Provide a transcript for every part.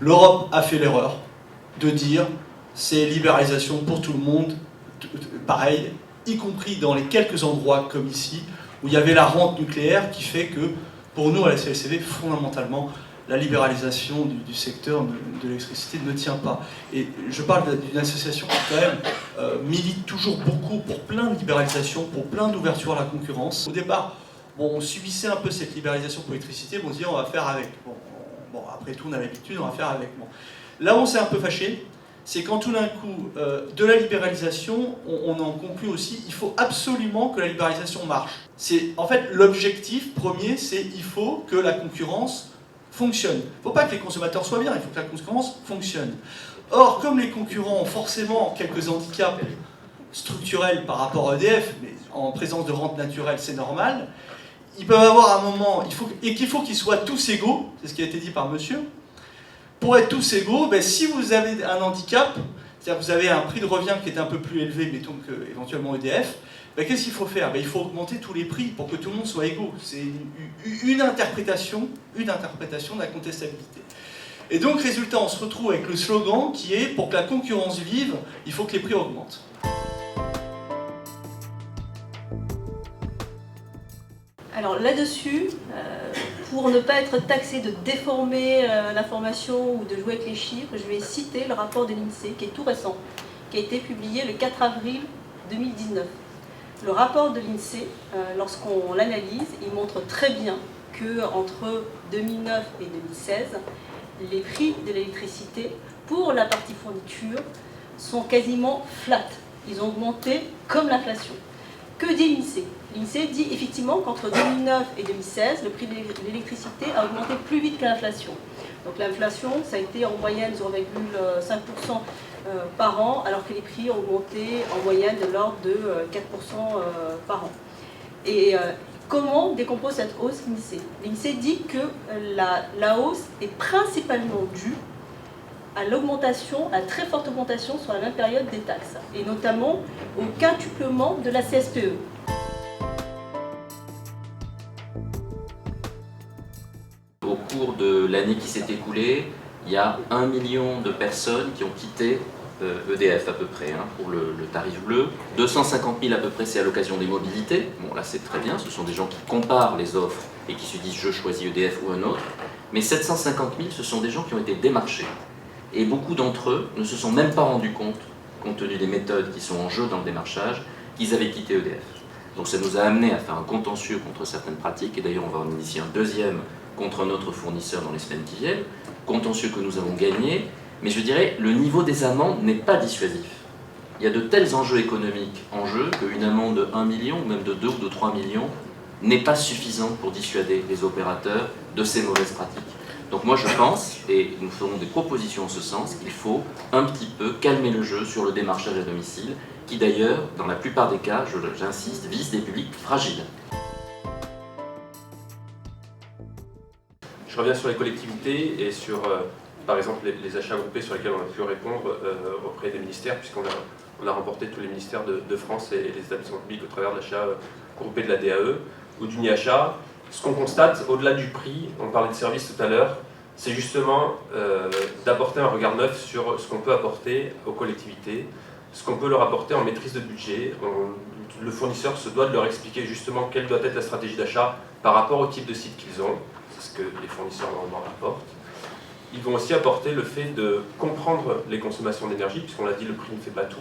L'Europe a fait l'erreur de dire c'est libéralisation pour tout le monde, pareil, y compris dans les quelques endroits comme ici, où il y avait la rente nucléaire qui fait que, pour nous à la CLCV, fondamentalement, la libéralisation du secteur de l'électricité ne tient pas. Et je parle d'une association qui quand même milite toujours beaucoup pour plein de libéralisations, pour plein d'ouverture à la concurrence. Au départ, bon, on subissait un peu cette libéralisation pour l'électricité, on se dit on va faire avec. Bon, après tout, on a l'habitude, on va faire avec. Bon. Là où on s'est un peu fâché, c'est quand tout d'un coup, de la libéralisation, on en conclut aussi, il faut absolument que la libéralisation marche. En fait, l'objectif premier, c'est il faut que la concurrence fonctionne. Il ne faut pas que les consommateurs soient bien, il faut que la concurrence fonctionne. Or, comme les concurrents ont forcément quelques handicaps structurels par rapport à EDF, mais en présence de rente naturelle, c'est normal, ils peuvent avoir un moment, qu'il faut qu'ils soient tous égaux, c'est ce qui a été dit par monsieur. Pour être tous égaux, ben, si vous avez un handicap, c'est-à-dire que vous avez un prix de revient qui est un peu plus élevé, mettons qu'éventuellement EDF, ben, qu'est-ce qu'il faut faire? Ben, il faut augmenter tous les prix pour que tout le monde soit égaux. C'est une interprétation de la contestabilité. Et donc, résultat, on se retrouve avec le slogan qui est « Pour que la concurrence vive, il faut que les prix augmentent ». Alors là-dessus, pour ne pas être taxé de déformer l'information ou de jouer avec les chiffres, je vais citer le rapport de l'INSEE qui est tout récent, qui a été publié le 4 avril 2019. Le rapport de l'INSEE, lorsqu'on l'analyse, il montre très bien qu'entre 2009 et 2016, les prix de l'électricité pour la partie fourniture sont quasiment flat. Ils ont augmenté comme l'inflation. Que dit l'INSEE? L'INSEE dit effectivement qu'entre 2009 et 2016, le prix de l'électricité a augmenté plus vite que l'inflation. Donc l'inflation, ça a été en moyenne 0,5% par an, alors que les prix ont augmenté en moyenne de l'ordre de 4% par an. Et comment décompose cette hausse l'INSEE? L'INSEE dit que la hausse est principalement due à l'augmentation, à la très forte augmentation sur la même période des taxes, et notamment au quintuplement de la CSPE. Au cours de l'année qui s'est écoulée, il y a 1 million de personnes qui ont quitté EDF à peu près, hein, pour le tarif bleu. 250 000 à peu près, c'est à l'occasion des mobilités. Bon, là c'est très bien, ce sont des gens qui comparent les offres et qui se disent je choisis EDF ou un autre. Mais 750 000, ce sont des gens qui ont été démarchés. Et beaucoup d'entre eux ne se sont même pas rendus compte tenu des méthodes qui sont en jeu dans le démarchage, qu'ils avaient quitté EDF. Donc ça nous a amené à faire un contentieux contre certaines pratiques, et d'ailleurs on va en initier un deuxième contre notre fournisseur dans les semaines qui viennent, contentieux que nous avons gagné, mais je dirais le niveau des amendes n'est pas dissuasif. Il y a de tels enjeux économiques en jeu qu'une amende de 1 million, ou même de 2 ou de 3 millions, n'est pas suffisante pour dissuader les opérateurs de ces mauvaises pratiques. Donc moi je pense, et nous ferons des propositions en ce sens, qu'il faut un petit peu calmer le jeu sur le démarchage à domicile, qui d'ailleurs, dans la plupart des cas, j'insiste, vise des publics fragiles. Je reviens sur les collectivités et sur, par exemple, les achats groupés sur lesquels on a pu répondre auprès des ministères, puisqu'on a remporté tous les ministères de France et les établissements publics au travers de l'achat groupé de la DAE ou du NIACHA. Ce qu'on constate, au-delà du prix, on parlait de services tout à l'heure, c'est justement d'apporter un regard neuf sur ce qu'on peut apporter aux collectivités, ce qu'on peut leur apporter en maîtrise de budget. Le fournisseur se doit de leur expliquer justement quelle doit être la stratégie d'achat par rapport au type de site qu'ils ont, c'est ce que les fournisseurs normalement apportent. Ils vont aussi apporter le fait de comprendre les consommations d'énergie, puisqu'on l'a dit, le prix ne fait pas tout.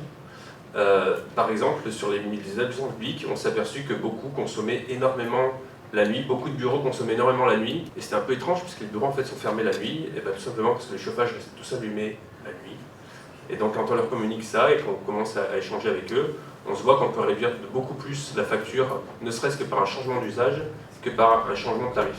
Par exemple, sur les établissements publics, on s'est aperçu que beaucoup consommaient énormément la nuit, beaucoup de bureaux consommaient énormément la nuit, et c'était un peu étrange puisque les bureaux en fait sont fermés la nuit, et bien, tout simplement parce que le chauffage reste tous allumé la nuit. Et donc quand on leur communique ça et qu'on commence à échanger avec eux, on se voit qu'on peut réduire de beaucoup plus la facture, ne serait-ce que par un changement d'usage que par un changement de tarif.